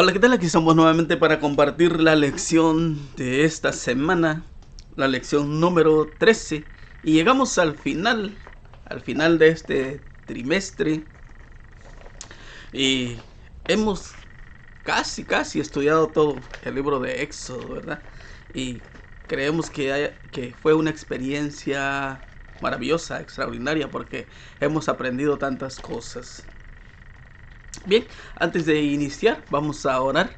Hola, ¿qué tal? Aquí estamos nuevamente para compartir la lección de esta semana, la lección número 13. Y llegamos al final de este trimestre. Y hemos casi estudiado todo el libro de Éxodo, ¿verdad? Y creemos que fue una experiencia maravillosa, extraordinaria, porque hemos aprendido tantas cosas. Bien, antes de iniciar, vamos a orar.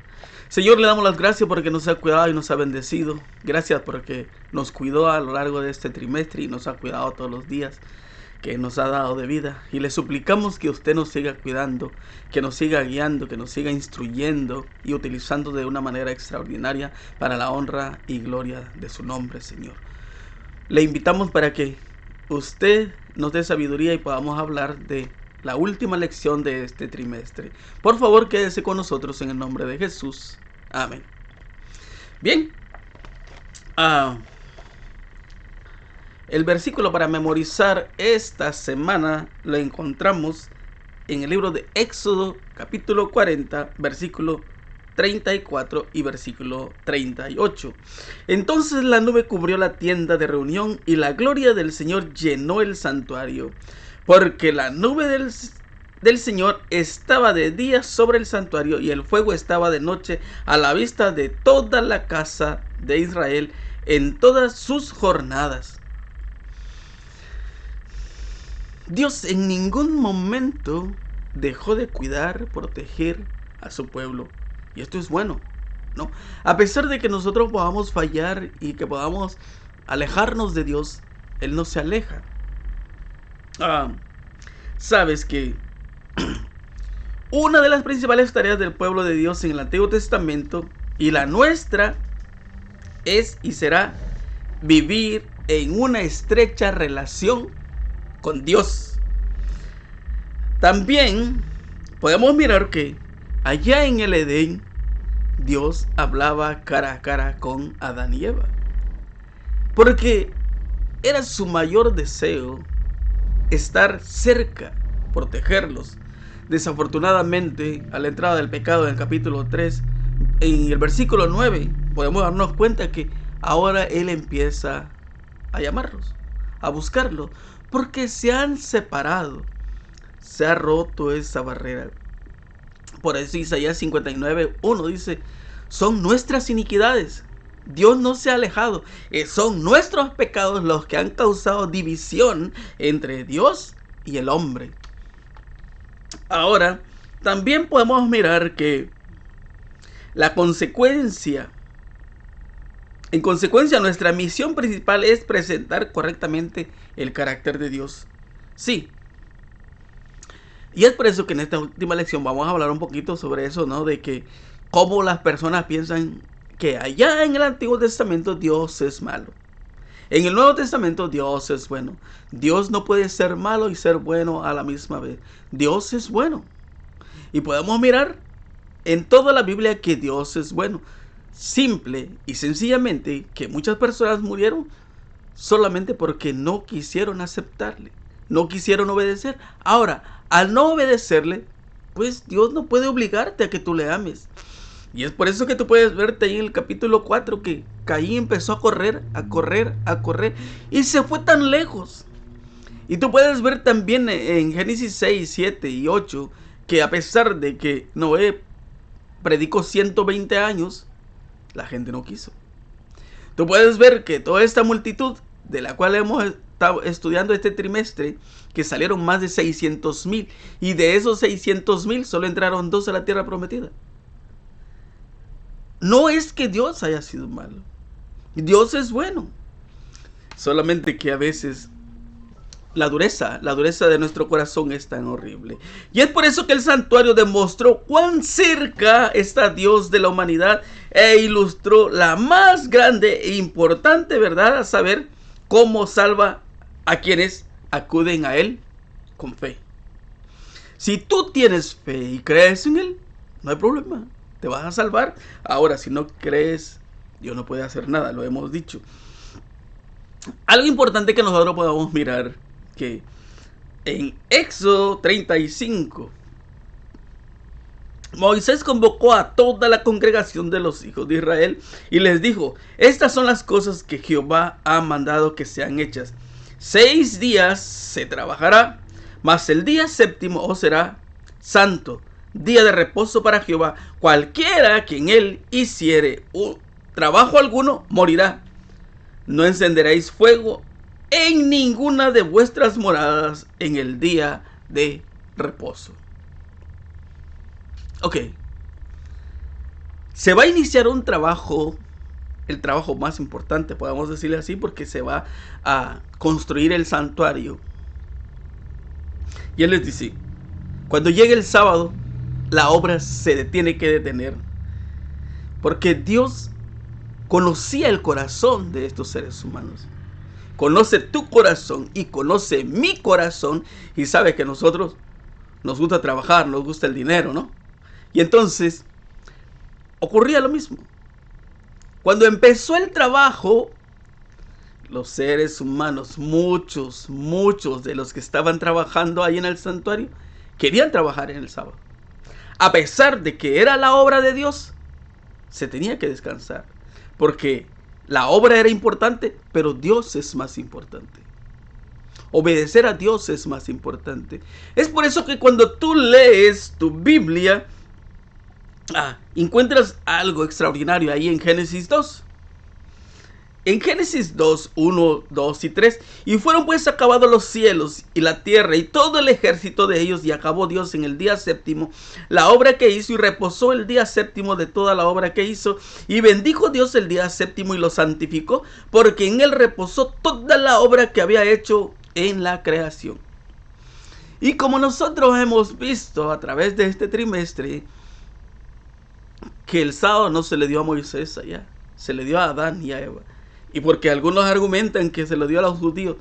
Señor, le damos las gracias porque nos ha cuidado y nos ha bendecido. Gracias porque nos cuidó a lo largo de este trimestre y nos ha cuidado todos los días que nos ha dado de vida. Y le suplicamos que usted nos siga cuidando, que nos siga guiando, que nos siga instruyendo y utilizando de una manera extraordinaria para la honra y gloria de su nombre, Señor. Le invitamos para que usted nos dé sabiduría y podamos hablar de la última lección de este trimestre. Por favor, quédese con nosotros en el nombre de Jesús. Amén. Bien. El versículo para memorizar esta semana lo encontramos en el libro de Éxodo, capítulo 40, versículo 34 y versículo 38. Entonces la nube cubrió la tienda de reunión y la gloria del Señor llenó el santuario, porque la nube del Señor estaba de día sobre el santuario y el fuego estaba de noche a la vista de toda la casa de Israel en todas sus jornadas. Dios en ningún momento dejó de cuidar, proteger a su pueblo. Y esto es bueno, ¿no? A pesar de que nosotros podamos fallar y que podamos alejarnos de Dios, Él no se aleja. Sabes que una de las principales tareas del pueblo de Dios en el Antiguo Testamento y la nuestra es y será vivir en una estrecha relación con Dios. También podemos mirar que allá en el Edén Dios hablaba cara a cara con Adán y Eva, porque era su mayor deseo estar cerca, protegerlos. Desafortunadamente, a la entrada del pecado en el capítulo 3, en el versículo 9, podemos darnos cuenta que ahora Él empieza a llamarlos, a buscarlos, porque se han separado, se ha roto esa barrera. Por eso Isaías 59:1 dice: son nuestras iniquidades, Dios no se ha alejado, son nuestros pecados los que han causado división entre Dios y el hombre. Ahora, también podemos mirar que en consecuencia, nuestra misión principal es presentar correctamente el carácter de Dios. Sí. Y es por eso que en esta última lección vamos a hablar un poquito sobre eso, ¿no? De que cómo las personas piensan que allá en el Antiguo Testamento Dios es malo. En el Nuevo Testamento Dios es bueno. Dios no puede ser malo y ser bueno a la misma vez. Dios es bueno. Y podemos mirar en toda la Biblia que Dios es bueno. Simple y sencillamente que muchas personas murieron solamente porque no quisieron aceptarle, no quisieron obedecer. Ahora, al no obedecerle, pues Dios no puede obligarte a que tú le ames. Y es por eso que tú puedes verte ahí en el capítulo 4 que Caín empezó a correr, y se fue tan lejos. Y tú puedes ver también en Génesis 6, 7 y 8 que a pesar de que Noé predicó 120 años, la gente no quiso. Tú puedes ver que toda esta multitud de la cual hemos estado estudiando este trimestre, que salieron más de 600,000, y de esos 600,000 solo entraron 2 a la tierra prometida. No es que Dios haya sido malo, Dios es bueno, solamente que a veces la dureza de nuestro corazón es tan horrible. Y es por eso que el santuario demostró cuán cerca está Dios de la humanidad e ilustró la más grande e importante verdad, a saber, cómo salva a quienes acuden a Él con fe. Si tú tienes fe y crees en Él, no hay problema, te vas a salvar. Ahora, si no crees, Dios no puede hacer nada, lo hemos dicho. Algo importante que nosotros podamos mirar, que en Éxodo 35 Moisés convocó a toda la congregación de los hijos de Israel y les dijo: estas son las cosas que Jehová ha mandado que sean hechas. 6 días se trabajará, mas el día séptimo os será santo, día de reposo para Jehová. Cualquiera que en él hiciere trabajo alguno morirá. No encenderéis fuego en ninguna de vuestras moradas en el día de reposo. Ok. Se va a iniciar un trabajo, el trabajo más importante, podemos decirle así, porque se va a construir el santuario. Y él les dice: cuando llegue el sábado, la obra se tiene que detener, porque Dios conocía el corazón de estos seres humanos. Conoce tu corazón y conoce mi corazón, y sabe que nosotros nos gusta trabajar, nos gusta el dinero, ¿no? Y entonces ocurría lo mismo. Cuando empezó el trabajo, los seres humanos, muchos de los que estaban trabajando ahí en el santuario, querían trabajar en el sábado. A pesar de que era la obra de Dios, se tenía que descansar, porque la obra era importante, pero Dios es más importante. Obedecer a Dios es más importante. Es por eso que cuando tú lees tu Biblia, encuentras algo extraordinario ahí en Génesis 2. En Génesis 2, 1, 2 y 3. Y fueron pues acabados los cielos y la tierra y todo el ejército de ellos, y acabó Dios en el día séptimo la obra que hizo, y reposó el día séptimo de toda la obra que hizo. Y bendijo Dios el día séptimo y lo santificó, porque en él reposó toda la obra que había hecho en la creación. Y como nosotros hemos visto a través de este trimestre, que el sábado no se le dio a Moisés allá, se le dio a Adán y a Eva. Y porque algunos argumentan que se lo dio a los judíos,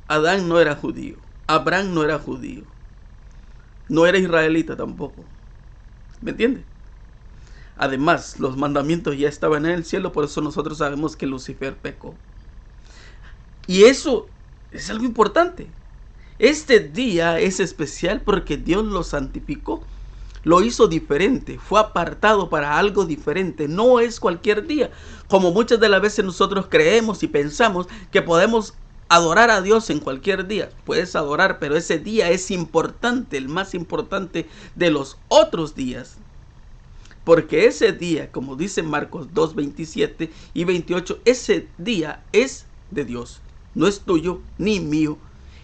Adán no era judío, Abraham no era judío, no era israelita tampoco. ¿Me entiende? Además, los mandamientos ya estaban en el cielo, por eso nosotros sabemos que Lucifer pecó. Y eso es algo importante. Este día es especial porque Dios lo santificó. Lo hizo diferente, fue apartado para algo diferente, no es cualquier día, como muchas de las veces nosotros creemos y pensamos que podemos adorar a Dios en cualquier día. Puedes adorar, pero ese día es importante, el más importante de los otros días, porque ese día, como dice Marcos 2, 27 y 28, ese día es de Dios, no es tuyo ni mío.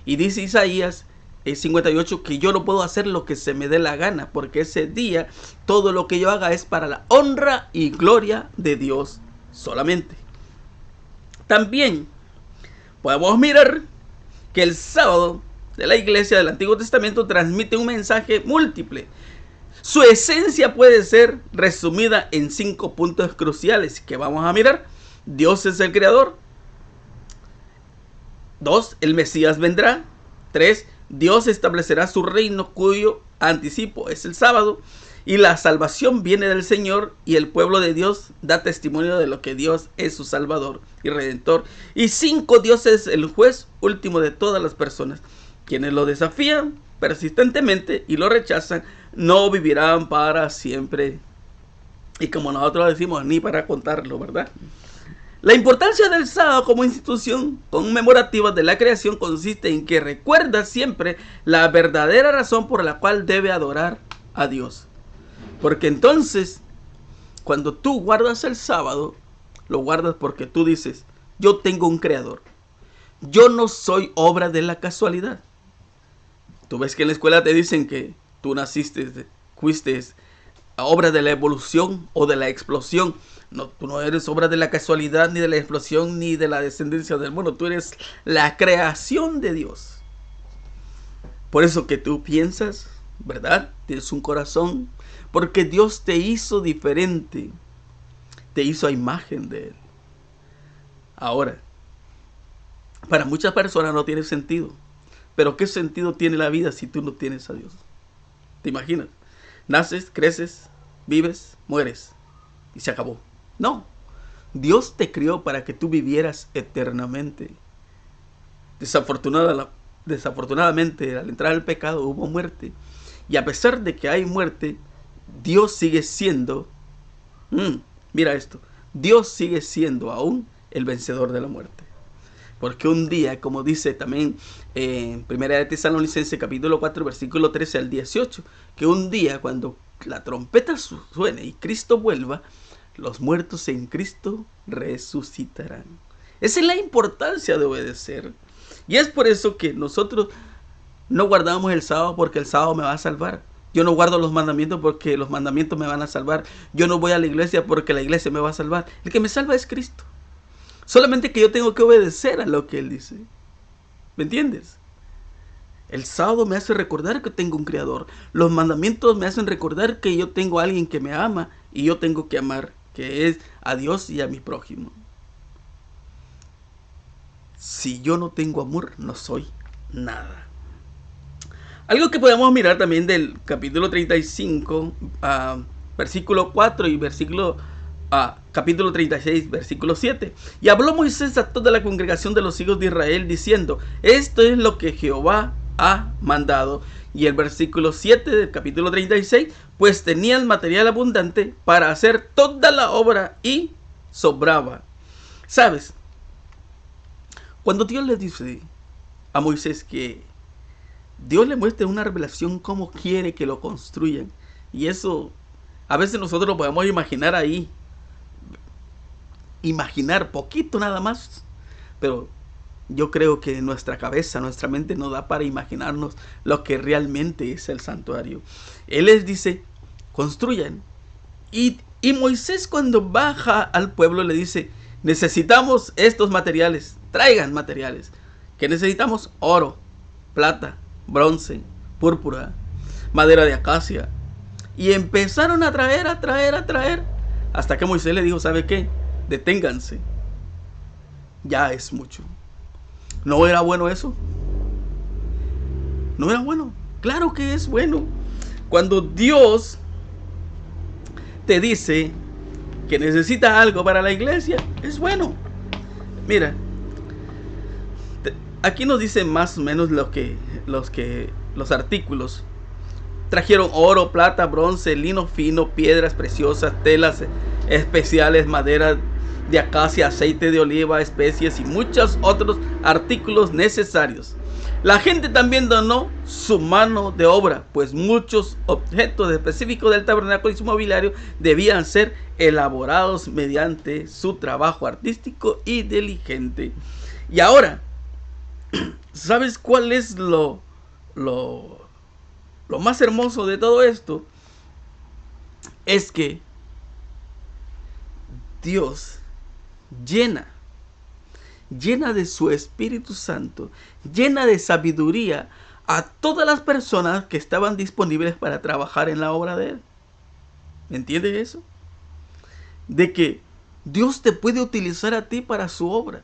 Y dice Isaías 58 que yo no puedo hacer lo que se me dé la gana, porque ese día todo lo que yo haga es para la honra y gloria de Dios solamente. También podemos mirar que el sábado de la iglesia del Antiguo Testamento transmite un mensaje múltiple. Su esencia puede ser resumida en 5 puntos cruciales que vamos a mirar. Dios es el creador. 2. El Mesías vendrá. 3. Dios establecerá su reino, cuyo anticipo es el sábado, y la salvación viene del Señor, y el pueblo de Dios da testimonio de lo que Dios es su Salvador y Redentor. Y 5. Dios es el juez último de todas las personas. Quienes lo desafían persistentemente y lo rechazan, no vivirán para siempre. Y como nosotros decimos, ni para contarlo, ¿verdad? La importancia del sábado como institución conmemorativa de la creación consiste en que recuerda siempre la verdadera razón por la cual debe adorar a Dios. Porque entonces, cuando tú guardas el sábado, lo guardas porque tú dices: yo tengo un creador. Yo no soy obra de la casualidad. Tú ves que en la escuela te dicen que tú fuiste obra de la evolución o de la explosión. No, tú no eres obra de la casualidad, ni de la explosión, ni de la descendencia del mundo. Tú eres la creación de Dios. Por eso que tú piensas, ¿verdad? Tienes un corazón, porque Dios te hizo diferente. Te hizo a imagen de Él. Ahora, para muchas personas no tiene sentido. Pero ¿qué sentido tiene la vida si tú no tienes a Dios? ¿Te imaginas? Naces, creces, vives, mueres y se acabó. No, Dios te crió para que tú vivieras eternamente. Desafortunadamente, al entrar al pecado hubo muerte. Y a pesar de que hay muerte, Dios sigue siendo, mira esto, Dios sigue siendo aún el vencedor de la muerte. Porque un día, como dice también en 1 de Tesalonicenses capítulo 4, versículo 13 al 18, que un día cuando la trompeta suene y Cristo vuelva, los muertos en Cristo resucitarán. Esa es la importancia de obedecer. Y es por eso que nosotros no guardamos el sábado porque el sábado me va a salvar. Yo no guardo los mandamientos porque los mandamientos me van a salvar. Yo no voy a la iglesia porque la iglesia me va a salvar. El que me salva es Cristo. Solamente que yo tengo que obedecer a lo que Él dice. ¿Me entiendes? El sábado me hace recordar que tengo un Creador. Los mandamientos me hacen recordar que yo tengo a alguien que me ama y yo tengo que amar, que es a Dios y a mi prójimo. Si yo no tengo amor, no soy nada. Algo que podemos mirar también del capítulo 35, versículo 4 y capítulo 36, versículo 7. Y habló Moisés a toda la congregación de los hijos de Israel, diciendo: esto es lo que Jehová ha mandado. Y el versículo 7 del capítulo 36, pues tenían material abundante para hacer toda la obra y sobraba. ¿Sabes? Cuando Dios le dice a Moisés que Dios le muestra una revelación cómo quiere que lo construyan, y eso a veces nosotros lo podemos imaginar ahí, imaginar poquito nada más, pero yo creo que nuestra cabeza, nuestra mente no da para imaginarnos lo que realmente es el santuario. Él les dice: construyan. Y Moisés, cuando baja al pueblo, le dice: necesitamos estos materiales, traigan materiales. ¿Qué necesitamos? Oro, plata, bronce, púrpura, madera de acacia. Y empezaron a traer, hasta que Moisés le dijo: ¿sabe qué? Deténganse. Ya es mucho. ¿No era bueno eso? ¿No era bueno? Claro que es bueno. Cuando Dios te dice que necesita algo para la iglesia, es bueno. Mira, aquí nos dice más o menos los artículos. Trajeron oro, plata, bronce, lino fino, piedras preciosas, telas especiales, madera de acacia, aceite de oliva, especies y muchos otros artículos necesarios. La gente también donó su mano de obra, pues muchos objetos específicos del tabernáculo y su mobiliario debían ser elaborados mediante su trabajo artístico y diligente. Y ahora, ¿sabes cuál es lo más hermoso de todo esto? Es que Dios llena de su Espíritu Santo, llena de sabiduría a todas las personas que estaban disponibles para trabajar en la obra de Él. ¿Me entiendes eso? De que Dios te puede utilizar a ti para su obra,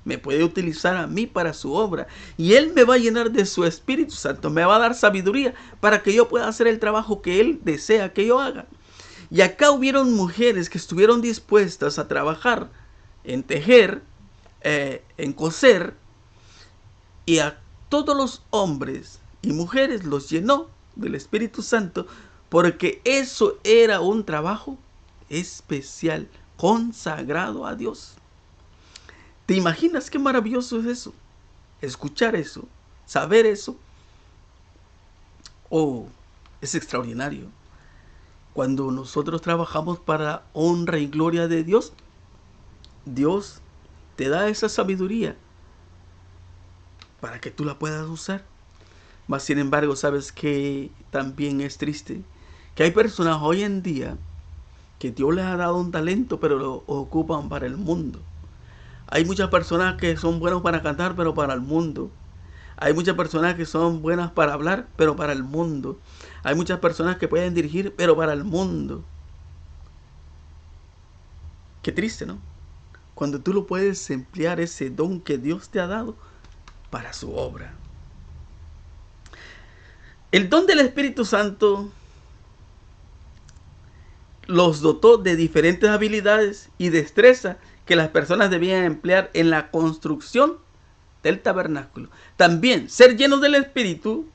me puede utilizar a mí para su obra, y Él me va a llenar de su Espíritu Santo, me va a dar sabiduría para que yo pueda hacer el trabajo que Él desea que yo haga. Y acá hubieron mujeres que estuvieron dispuestas a trabajar en tejer, en coser, y a todos los hombres y mujeres los llenó del Espíritu Santo, porque eso era un trabajo especial, consagrado a Dios. ¿Te imaginas qué maravilloso es eso? Escuchar eso, saber eso. Oh, es extraordinario. Cuando nosotros trabajamos para honra y gloria de Dios, Dios te da esa sabiduría para que tú la puedas usar. Mas sin embargo, sabes que también es triste que hay personas hoy en día que Dios les ha dado un talento, pero lo ocupan para el mundo. Hay muchas personas que son buenas para cantar, pero para el mundo. Hay muchas personas que son buenas para hablar, pero para el mundo. Hay muchas personas que pueden dirigir, pero para el mundo. Qué triste, ¿no? Cuando tú lo puedes emplear, ese don que Dios te ha dado, para su obra. El don del Espíritu Santo los dotó de diferentes habilidades y destrezas que las personas debían emplear en la construcción del tabernáculo. También, ser llenos del Espíritu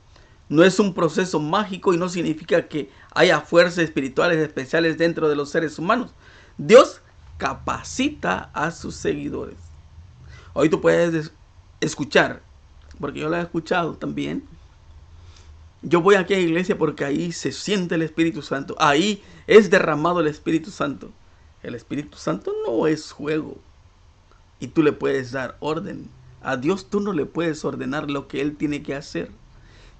no es un proceso mágico y no significa que haya fuerzas espirituales especiales dentro de los seres humanos. Dios capacita a sus seguidores. Hoy tú puedes escuchar, porque yo lo he escuchado también. Yo voy aquí a la iglesia porque ahí se siente el Espíritu Santo. Ahí es derramado el Espíritu Santo. El Espíritu Santo no es juego. Y tú le puedes dar orden. A Dios tú no le puedes ordenar lo que Él tiene que hacer.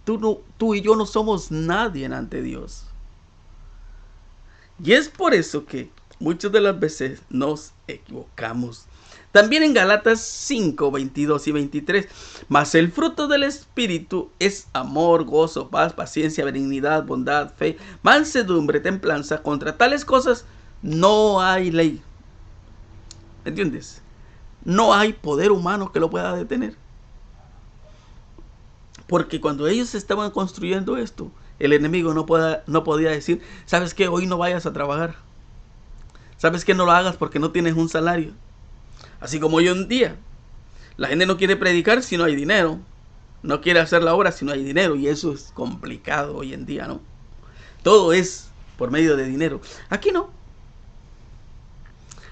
Tú y yo no somos nadie ante Dios. Y es por eso que muchas de las veces nos equivocamos. También en Galatas 5, 22 y 23. Mas el fruto del Espíritu es amor, gozo, paz, paciencia, benignidad, bondad, fe, mansedumbre, templanza. Contra tales cosas no hay ley. ¿Entiendes? No hay poder humano que lo pueda detener. Porque cuando ellos estaban construyendo esto, el enemigo no podía decir, ¿sabes qué? Hoy no vayas a trabajar. ¿Sabes qué? No lo hagas porque no tienes un salario. Así como hoy en día, la gente no quiere predicar si no hay dinero. No quiere hacer la obra si no hay dinero. Y eso es complicado hoy en día, ¿no? Todo es por medio de dinero. Aquí no.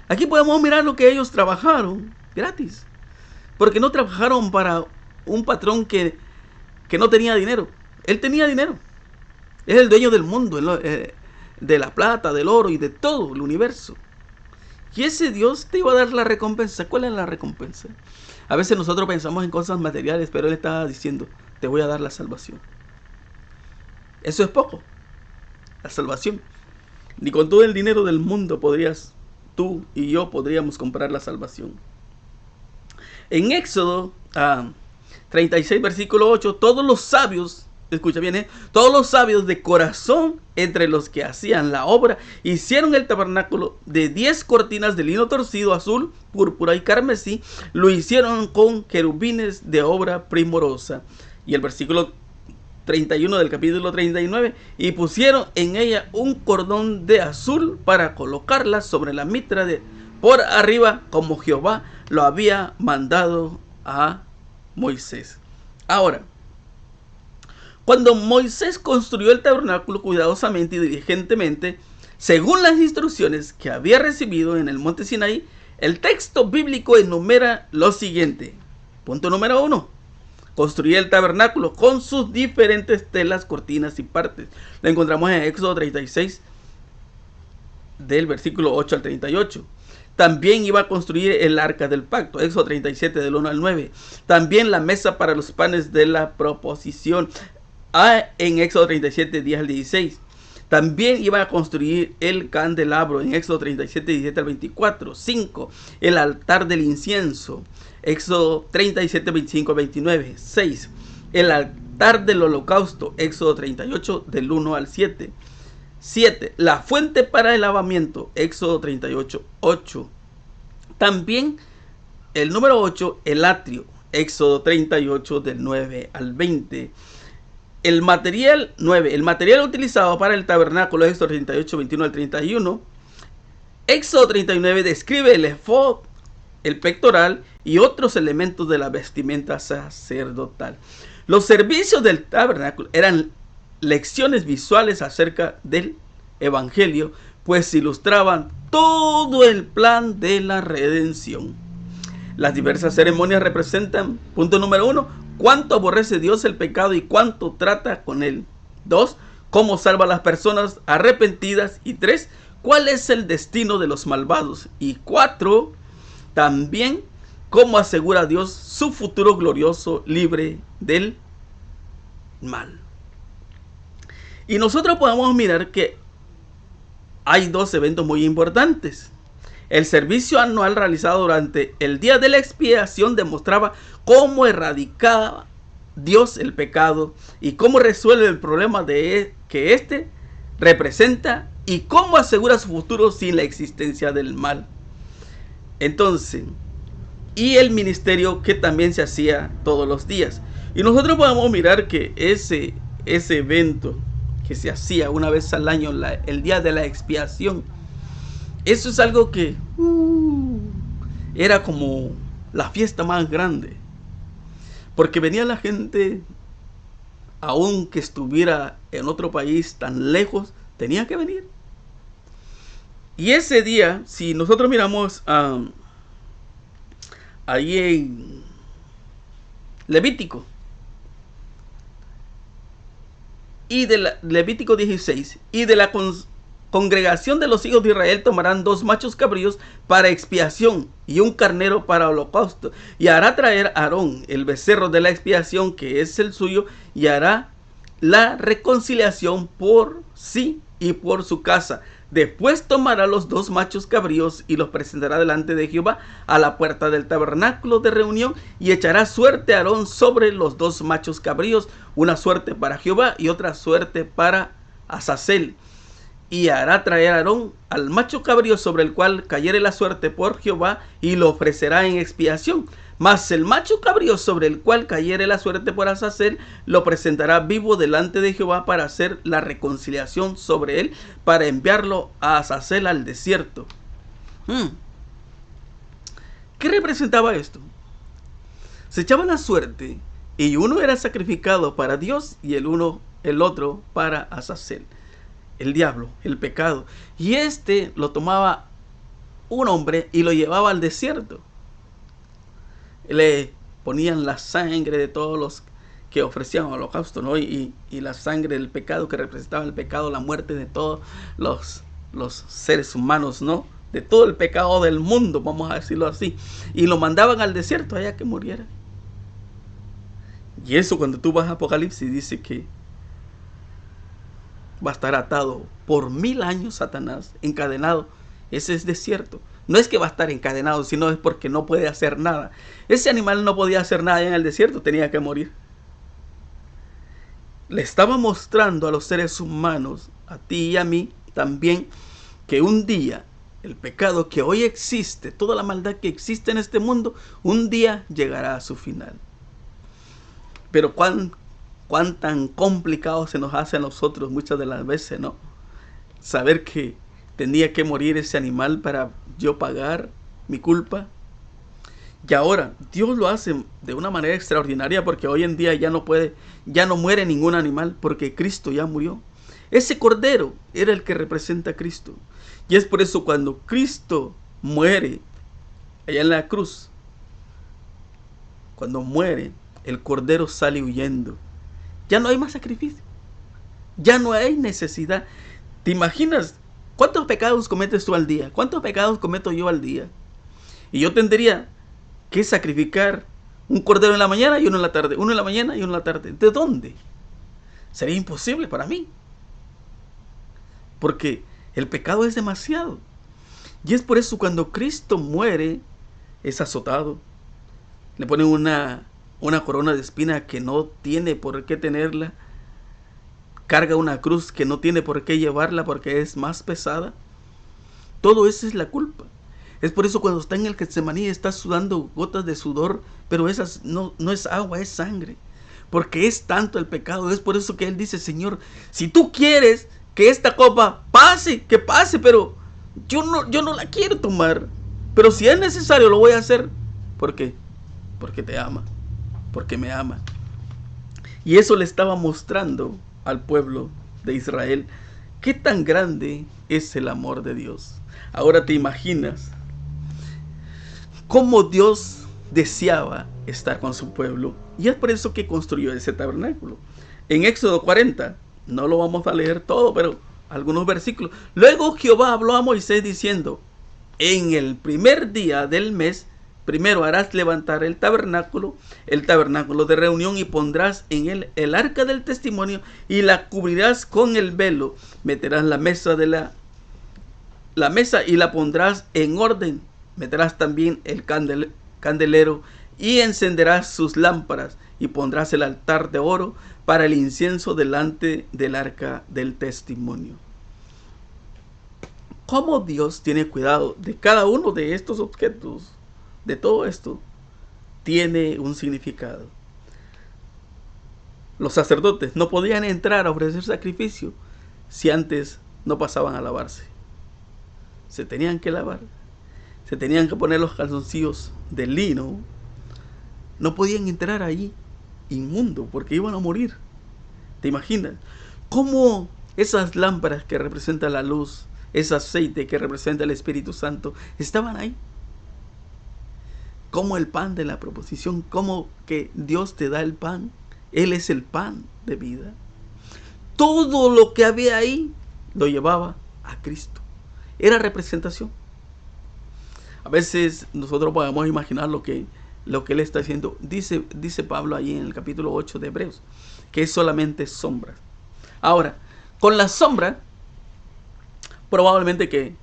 Aquí podemos mirar lo que ellos trabajaron gratis. Porque no trabajaron para un patrón que no tenía dinero. Él tenía dinero. Es el dueño del mundo, de la plata, del oro y de todo el universo. Y ese Dios te iba a dar la recompensa. ¿Cuál es la recompensa? A veces nosotros pensamos en cosas materiales, pero Él estaba diciendo, te voy a dar la salvación. Eso es poco. La salvación. Ni con todo el dinero del mundo tú y yo podríamos comprar la salvación. En Éxodo 36, versículo 8, todos los sabios, escucha bien, todos los sabios de corazón entre los que hacían la obra hicieron el tabernáculo de 10 cortinas de lino torcido, azul, púrpura y carmesí. Lo hicieron con querubines de obra primorosa. Y el versículo 31 del capítulo 39, y pusieron en ella un cordón de azul para colocarla sobre la mitra por arriba, como Jehová lo había mandado a Moisés. Ahora, cuando Moisés construyó el tabernáculo cuidadosamente y diligentemente, según las instrucciones que había recibido en el monte Sinaí, el texto bíblico enumera lo siguiente. Punto número 1. Construir el tabernáculo con sus diferentes telas, cortinas y partes. Lo encontramos en Éxodo 36, del versículo 8 al 38. También iba a construir el arca del pacto, Éxodo 37, del 1 al 9. También la mesa para los panes de la proposición, en Éxodo 37, 10 al 16. También iba a construir el candelabro, en Éxodo 37, 17 al 24. 5. El altar del incienso, Éxodo 37, 25 al 29. 6. El altar del holocausto, Éxodo 38, del 1 al 7. 7. La fuente para el lavamiento, Éxodo 38, 8. También el número 8, el atrio, Éxodo 38, del 9 al 20. El material 9. El material utilizado para el tabernáculo, Éxodo 38, 21 al 31. Éxodo 39 describe el efod, el pectoral y otros elementos de la vestimenta sacerdotal. Los servicios del tabernáculo eran lecciones visuales acerca del evangelio, pues ilustraban todo el plan de la redención. Las diversas ceremonias representan, punto número 1, cuánto aborrece Dios el pecado y cuánto trata con él. 2, cómo salva a las personas arrepentidas. Y 3, cuál es el destino de los malvados. Y 4, también cómo asegura a Dios su futuro glorioso, libre del mal. Y nosotros podemos mirar que hay dos eventos muy importantes. El servicio anual realizado durante el día de la expiación demostraba cómo erradicaba Dios el pecado y cómo resuelve el problema que éste representa y cómo asegura su futuro sin la existencia del mal. Entonces, y el ministerio que también se hacía todos los días. Y nosotros podemos mirar que ese evento que se hacía una vez al año, el día de la expiación, eso es algo que era como la fiesta más grande, porque venía la gente, aunque estuviera en otro país tan lejos, tenía que venir. Y ese día, si nosotros miramos ahí en Levítico, y de Levítico 16, y de la congregación de los hijos de Israel tomarán 2 machos cabríos para expiación y un carnero para holocausto, y hará traer a Aarón el becerro de la expiación que es el suyo, y hará la reconciliación por sí y por su casa. Después tomará los 2 machos cabríos y los presentará delante de Jehová a la puerta del tabernáculo de reunión, y echará suerte a Aarón sobre los 2 machos cabríos, una suerte para Jehová y otra suerte para Azazel. Y hará traer a Aarón al macho cabrío sobre el cual cayere la suerte por Jehová, y lo ofrecerá en expiación. Mas el macho cabrío sobre el cual cayere la suerte por Azazel, lo presentará vivo delante de Jehová para hacer la reconciliación sobre él, para enviarlo a Azazel al desierto. ¿Qué representaba esto? Se echaba la suerte y uno era sacrificado para Dios y el otro para Azazel, el diablo, el pecado. Y este lo tomaba un hombre y lo llevaba al desierto. Le ponían la sangre de todos los que ofrecían holocausto, ¿no? Y la sangre del pecado, que representaba el pecado, la muerte de todos los seres humanos, ¿no? De todo el pecado del mundo, vamos a decirlo así. Y lo mandaban al desierto allá que muriera. Y eso, cuando tú vas a Apocalipsis, dice que va a estar atado por 1000 años Satanás, encadenado. Ese es desierto. No es que va a estar encadenado, sino es porque no puede hacer nada. Ese animal no podía hacer nada en el desierto, tenía que morir. Le estaba mostrando a los seres humanos, a ti y a mí también, que un día el pecado que hoy existe, toda la maldad que existe en este mundo, un día llegará a su final. Pero cuán tan complicado se nos hace a nosotros muchas de las veces, ¿no? Saber que tenía que morir ese animal para yo pagar mi culpa. Y ahora Dios lo hace de una manera extraordinaria, porque hoy en día ya no muere ningún animal, porque Cristo ya murió. Ese cordero era el que representa a Cristo. Y es por eso cuando Cristo muere allá en la cruz, cuando muere, el cordero sale huyendo. Ya no hay más sacrificio. Ya no hay necesidad. ¿Te imaginas cuántos pecados cometes tú al día? ¿Cuántos pecados cometo yo al día? Y yo tendría que sacrificar un cordero en la mañana y uno en la tarde. Uno en la mañana y uno en la tarde. ¿De dónde? Sería imposible para mí. Porque el pecado es demasiado. Y es por eso cuando Cristo muere, es azotado. Le ponen una corona de espina que no tiene por qué tenerla. Carga una cruz que no tiene por qué llevarla porque es más pesada. Todo eso es la culpa. Es por eso cuando está en el Getsemaní está sudando gotas de sudor, pero esas no es agua, es sangre. Porque es tanto el pecado. Es por eso que él dice: Señor, si tú quieres que esta copa pase, que pase, pero yo no la quiero tomar. Pero si es necesario lo voy a hacer. ¿Por qué? Porque te ama. Porque me ama. Y eso le estaba mostrando al pueblo de Israel qué tan grande es el amor de Dios. Ahora te imaginas cómo Dios deseaba estar con su pueblo, y es por eso que construyó ese tabernáculo. En Éxodo 40, no lo vamos a leer todo, pero algunos versículos. Luego Jehová habló a Moisés diciendo: en el primer día del mes, primero harás levantar el tabernáculo de reunión, y pondrás en él el arca del testimonio, y la cubrirás con el velo. Meterás la mesa y la pondrás en orden. Meterás también el candelero y encenderás sus lámparas, y pondrás el altar de oro para el incienso delante del arca del testimonio. ¿Cómo Dios tiene cuidado de cada uno de estos objetos? De todo esto tiene un significado. Los sacerdotes no podían entrar a ofrecer sacrificio si antes no pasaban a lavarse. Se tenían que lavar. Se tenían que poner los calzoncillos de lino. No podían entrar ahí inmundo porque iban a morir. ¿Te imaginas? ¿Cómo Esas lámparas que representan la luz, ese aceite que representa el Espíritu Santo, estaban ahí. Como el pan de la proposición, como que Dios te da el pan. Él es el pan de vida. Todo lo que había ahí lo llevaba a Cristo. Era representación. A veces nosotros podemos imaginar lo que Él está haciendo. Dice Pablo ahí en el capítulo 8 de Hebreos, que es solamente sombra. Ahora, con la sombra, probablemente que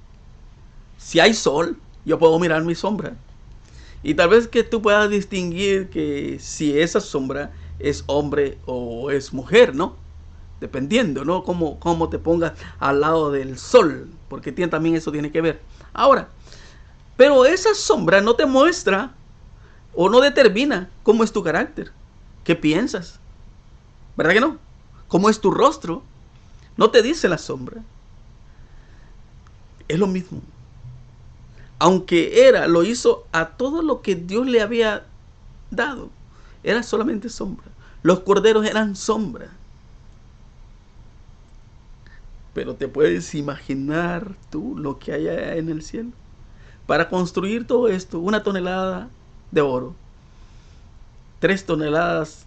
si hay sol, yo puedo mirar mi sombra. Y tal vez que tú puedas distinguir que si esa sombra es hombre o es mujer, ¿no? Dependiendo, ¿no? Cómo te pongas al lado del sol, porque también eso tiene que ver. Ahora, pero esa sombra no te muestra o no determina cómo es tu carácter, qué piensas, ¿verdad que no? ¿Cómo es tu rostro? No te dice la sombra. Es lo mismo. Aunque lo hizo a todo lo que Dios le había dado, era solamente sombra. Los corderos eran sombra. Pero te puedes imaginar tú lo que hay allá en el cielo. Para construir todo esto, 1 tonelada de oro, 3 toneladas,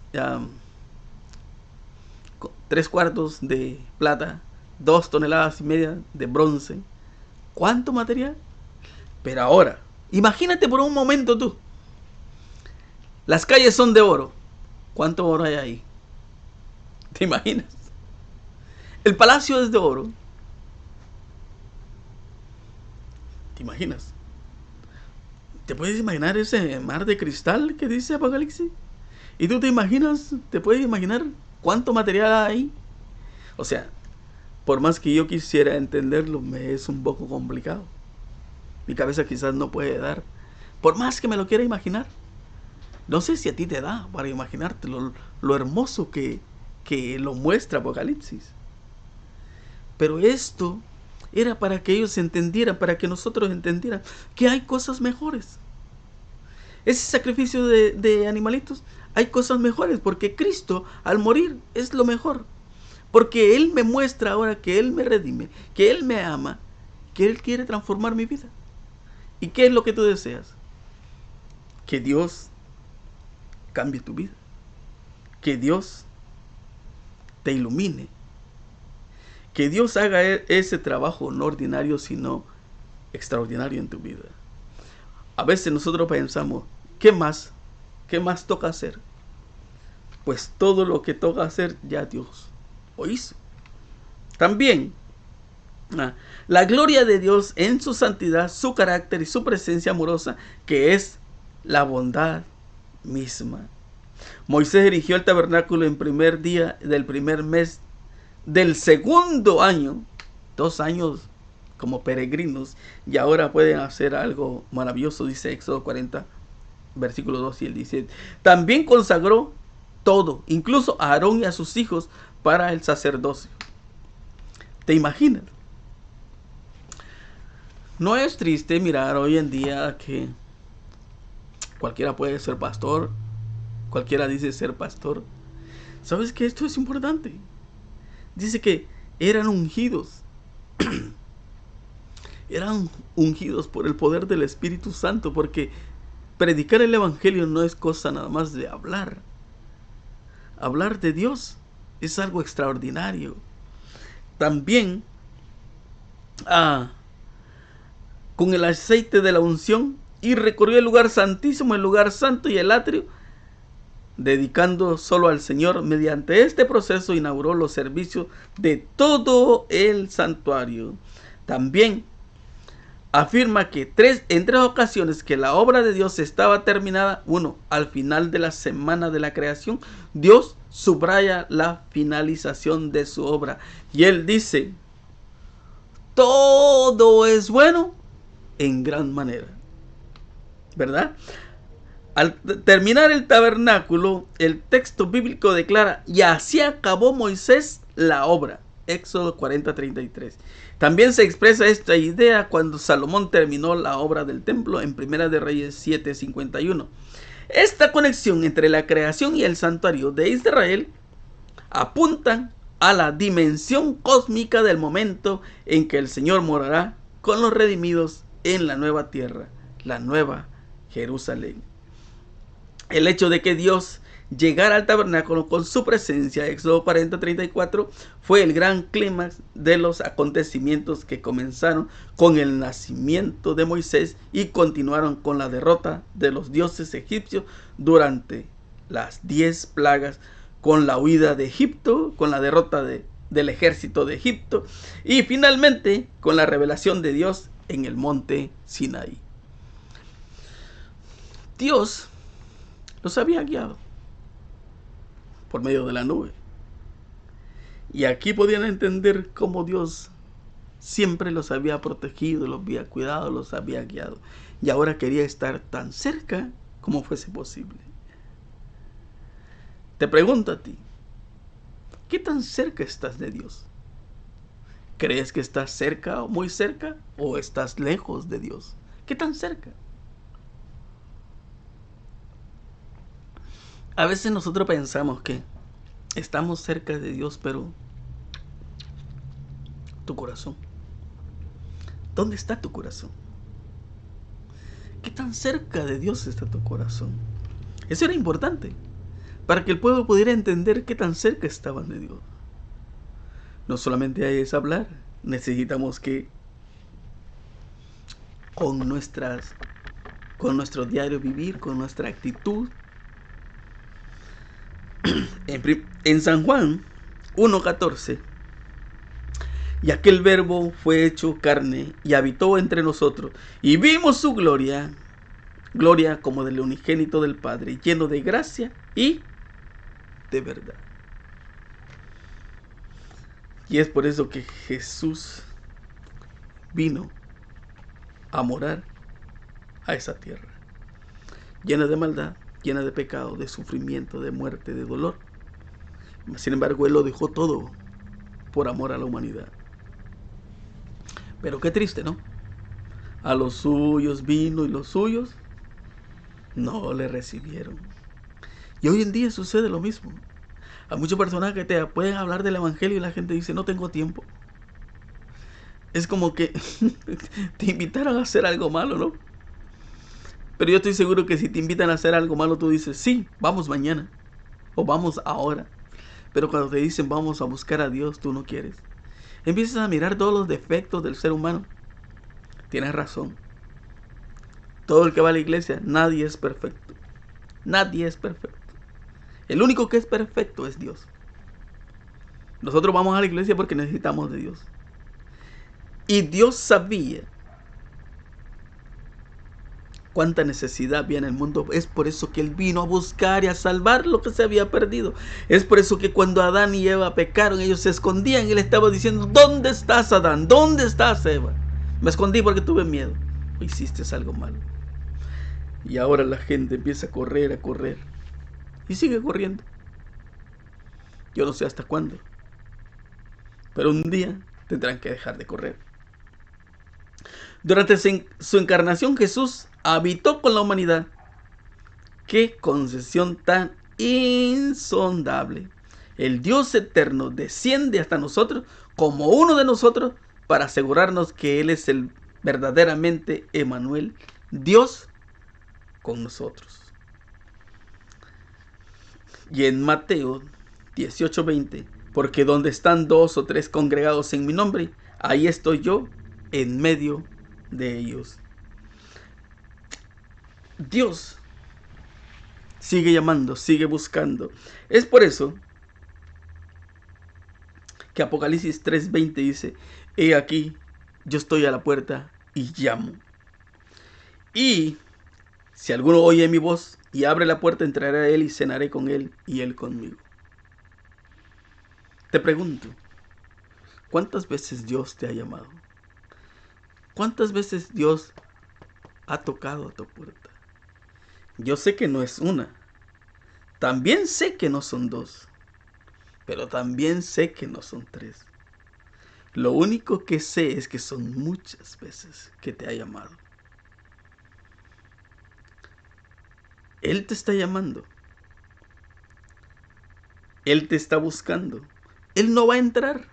3/4 de plata, 2,5 toneladas de bronce. ¿Cuánto material? Pero ahora, imagínate por un momento tú. Las calles son de oro. ¿Cuánto oro hay ahí? ¿Te imaginas? El palacio es de oro. ¿Te imaginas? ¿Te puedes imaginar ese mar de cristal que dice Apocalipsis? ¿Y tú te puedes imaginar cuánto material hay ahí? O sea, por más que yo quisiera entenderlo, me es un poco complicado. Mi cabeza quizás no puede dar. Por más que me lo quiera imaginar. No sé si a ti te da para imaginarte lo hermoso que lo muestra Apocalipsis. Pero esto era para que ellos entendieran, para que nosotros entendieran que hay cosas mejores. Ese sacrificio de animalitos, hay cosas mejores, porque Cristo al morir es lo mejor. Porque Él me muestra ahora que Él me redime, que Él me ama, que Él quiere transformar mi vida. ¿Y qué es lo que tú deseas? Que Dios cambie tu vida. Que Dios te ilumine. Que Dios haga ese trabajo no ordinario, sino extraordinario en tu vida. A veces nosotros pensamos, ¿qué más? ¿Qué más toca hacer? Pues todo lo que toca hacer ya Dios lo hizo. También la gloria de Dios en su santidad, su carácter y su presencia amorosa, que es la bondad misma. Moisés erigió el tabernáculo en primer día del primer mes del segundo año, 2 años como peregrinos, y ahora pueden hacer algo maravilloso, dice Éxodo 40, versículos 2 y el 17. También consagró todo, incluso a Aarón y a sus hijos, para el sacerdocio. ¿Te imaginas? No es triste mirar hoy en día que cualquiera puede ser pastor, cualquiera dice ser pastor. ¿Sabes que esto es importante? Dice que eran ungidos. Eran ungidos por el poder del Espíritu Santo, porque predicar el Evangelio no es cosa nada más de hablar. Hablar de Dios es algo extraordinario. También con el aceite de la unción, y recorrió el lugar santísimo, el lugar santo y el atrio, dedicando solo al Señor. Mediante este proceso inauguró los servicios de todo el santuario. También afirma que en tres ocasiones que la obra de Dios estaba terminada. Uno, al final de la semana de la creación, Dios subraya la finalización de su obra. Y Él dice, todo es bueno en gran manera. ¿Verdad? Al terminar el tabernáculo, el texto bíblico declara, y así acabó Moisés la obra. Éxodo 40:33. También se expresa esta idea cuando Salomón terminó la obra del templo en Primera de Reyes 7:51. Esta conexión entre la creación y el santuario de Israel apuntan a la dimensión cósmica del momento en que el Señor morará con los redimidos en la nueva tierra, la nueva Jerusalén. El hecho de que Dios llegara al tabernáculo con su presencia, Éxodo 40:34, fue el gran clímax de los acontecimientos que comenzaron con el nacimiento de Moisés y continuaron con la derrota de los dioses egipcios durante las 10 plagas, con la huida de Egipto, con la derrota del ejército de Egipto y finalmente con la revelación de Dios en el monte Sinaí. Dios los había guiado por medio de la nube. Y aquí podían entender cómo Dios siempre los había protegido, los había cuidado, los había guiado. Y ahora quería estar tan cerca como fuese posible. Te pregunto a ti, ¿qué tan cerca estás de Dios? ¿Crees que estás cerca o muy cerca o estás lejos de Dios? ¿Qué tan cerca? A veces nosotros pensamos que estamos cerca de Dios, pero tu corazón, ¿dónde está tu corazón? ¿Qué tan cerca de Dios está tu corazón? Eso era importante para que el pueblo pudiera entender qué tan cerca estaban de Dios. No solamente es hablar, necesitamos que con nuestro diario vivir, con nuestra actitud. En San Juan 1:14, y aquel verbo fue hecho carne y habitó entre nosotros, y vimos su gloria, gloria como del unigénito del Padre, lleno de gracia y de verdad. Y es por eso que Jesús vino a morar a esa tierra, llena de maldad, llena de pecado, de sufrimiento, de muerte, de dolor. Sin embargo, Él lo dejó todo por amor a la humanidad. Pero qué triste, ¿no? A los suyos vino y los suyos no le recibieron. Y hoy en día sucede lo mismo. Hay muchas personas que te pueden hablar del evangelio y la gente dice, no tengo tiempo. Es como que te invitaran a hacer algo malo, ¿no? Pero yo estoy seguro que si te invitan a hacer algo malo, tú dices, sí, vamos mañana. O vamos ahora. Pero cuando te dicen, vamos a buscar a Dios, tú no quieres. Empiezas a mirar todos los defectos del ser humano. Tienes razón. Todo el que va a la iglesia, nadie es perfecto. Nadie es perfecto. El único que es perfecto es Dios. Nosotros vamos a la iglesia porque necesitamos de Dios. Y Dios sabía cuánta necesidad había en el mundo. Es por eso que Él vino a buscar y a salvar lo que se había perdido. Es por eso que cuando Adán y Eva pecaron, ellos se escondían. Y Él estaba diciendo, ¿dónde estás, Adán? ¿Dónde estás, Eva? Me escondí porque tuve miedo. Hiciste algo malo. Y ahora la gente empieza a correr. Y sigue corriendo. Yo no sé hasta cuándo. Pero un día tendrán que dejar de correr. Durante su encarnación, Jesús habitó con la humanidad. ¡Qué concesión tan insondable! El Dios eterno desciende hasta nosotros como uno de nosotros para asegurarnos que Él es el verdaderamente Emmanuel, Dios con nosotros. Y en Mateo 18:20, porque donde están 2 o 3 congregados en mi nombre, ahí estoy yo en medio de ellos. Dios sigue llamando, sigue buscando. Es por eso que Apocalipsis 3:20 dice, he aquí, yo estoy a la puerta y llamo. Y si alguno oye mi voz y abre la puerta, entraré a él y cenaré con él y él conmigo. Te pregunto, ¿cuántas veces Dios te ha llamado? ¿Cuántas veces Dios ha tocado a tu puerta? Yo sé que no es una. También sé que no son 2. Pero también sé que no son 3. Lo único que sé es que son muchas veces que te ha llamado. Él te está llamando. Él te está buscando. Él no va a entrar.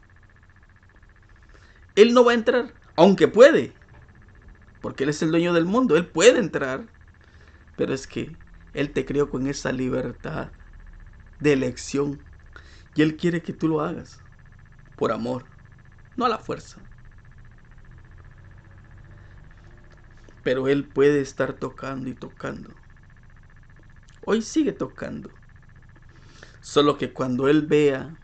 Él no va a entrar, aunque puede, porque Él es el dueño del mundo. Él puede entrar, pero es que Él te creó con esa libertad de elección y Él quiere que tú lo hagas por amor, no a la fuerza. Pero Él puede estar tocando y tocando. Hoy sigue tocando. Solo que cuando Él vea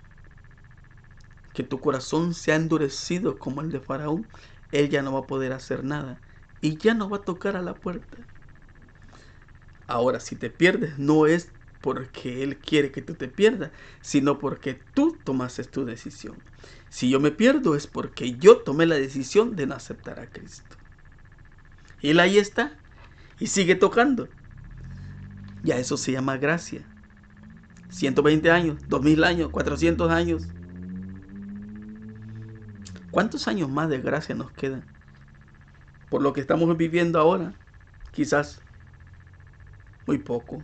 que tu corazón se ha endurecido como el de Faraón, Él ya no va a poder hacer nada y ya no va a tocar a la puerta. Ahora, si te pierdes, no es porque Él quiere que tú te pierdas, sino porque tú tomaste tu decisión. Si yo me pierdo es porque yo tomé la decisión de no aceptar a Cristo. Él ahí está y sigue tocando. Ya eso se llama gracia. 120 años, 2000 años, 400 años. ¿Cuántos años más de gracia nos quedan? Por lo que estamos viviendo ahora, quizás muy poco.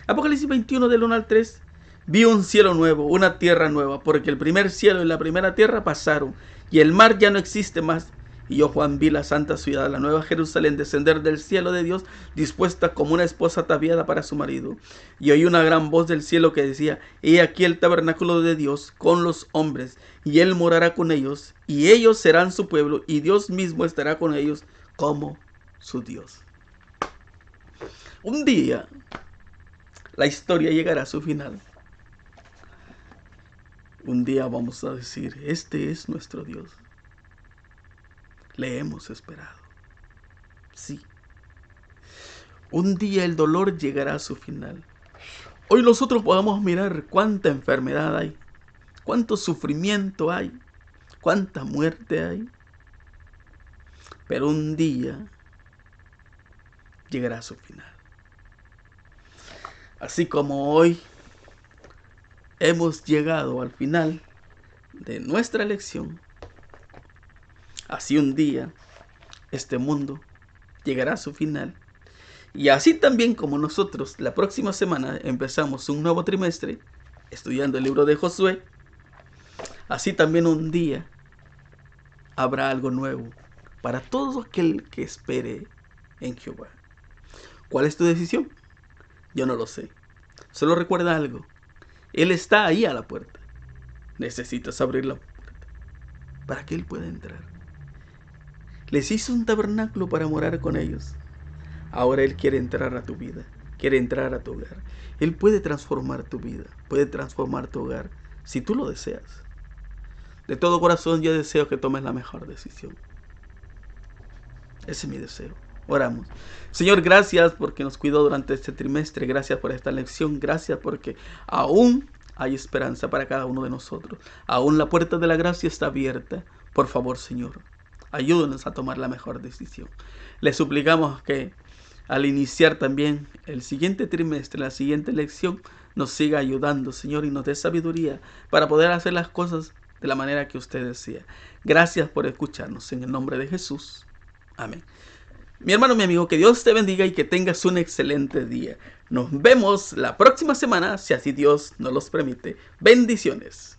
Apocalipsis 21 del 1 al 3. Vi un cielo nuevo, una tierra nueva, porque el primer cielo y la primera tierra pasaron, y el mar ya no existe más. Y yo, Juan, vi la santa ciudad, la nueva Jerusalén, descender del cielo de Dios, dispuesta como una esposa ataviada para su marido. Y oí una gran voz del cielo que decía: He aquí el tabernáculo de Dios con los hombres, y Él morará con ellos, y ellos serán su pueblo, y Dios mismo estará con ellos como su Dios. Un día, la historia llegará a su final. Un día vamos a decir: este es nuestro Dios. Le hemos esperado. Sí. Un día el dolor llegará a su final. Hoy nosotros podemos mirar cuánta enfermedad hay, cuánto sufrimiento hay, cuánta muerte hay. Pero un día llegará a su final. Así como hoy hemos llegado al final de nuestra elección, así un día este mundo llegará a su final. Y así también como nosotros la próxima semana empezamos un nuevo trimestre estudiando el libro de Josué, así también un día habrá algo nuevo para todo aquel que espere en Jehová. ¿Cuál es tu decisión? Yo no lo sé. Solo recuerda algo: Él está ahí a la puerta. Necesitas abrir la puerta para que Él pueda entrar. Les hizo un tabernáculo para morar con ellos. Ahora Él quiere entrar a tu vida, quiere entrar a tu hogar. Él puede transformar tu vida, puede transformar tu hogar si tú lo deseas. De todo corazón yo deseo que tomes la mejor decisión. Ese es mi deseo. Oramos. Señor, gracias porque nos cuidó durante este trimestre. Gracias por esta lección. Gracias porque aún hay esperanza para cada uno de nosotros. Aún la puerta de la gracia está abierta. Por favor, Señor, ayúdanos a tomar la mejor decisión. Le suplicamos que al iniciar también el siguiente trimestre, la siguiente lección, nos siga ayudando, Señor, y nos dé sabiduría para poder hacer las cosas de la manera que usted desea. Gracias por escucharnos. En el nombre de Jesús. Amén. Mi hermano, mi amigo, que Dios te bendiga y que tengas un excelente día. Nos vemos la próxima semana, si así Dios nos los permite. Bendiciones.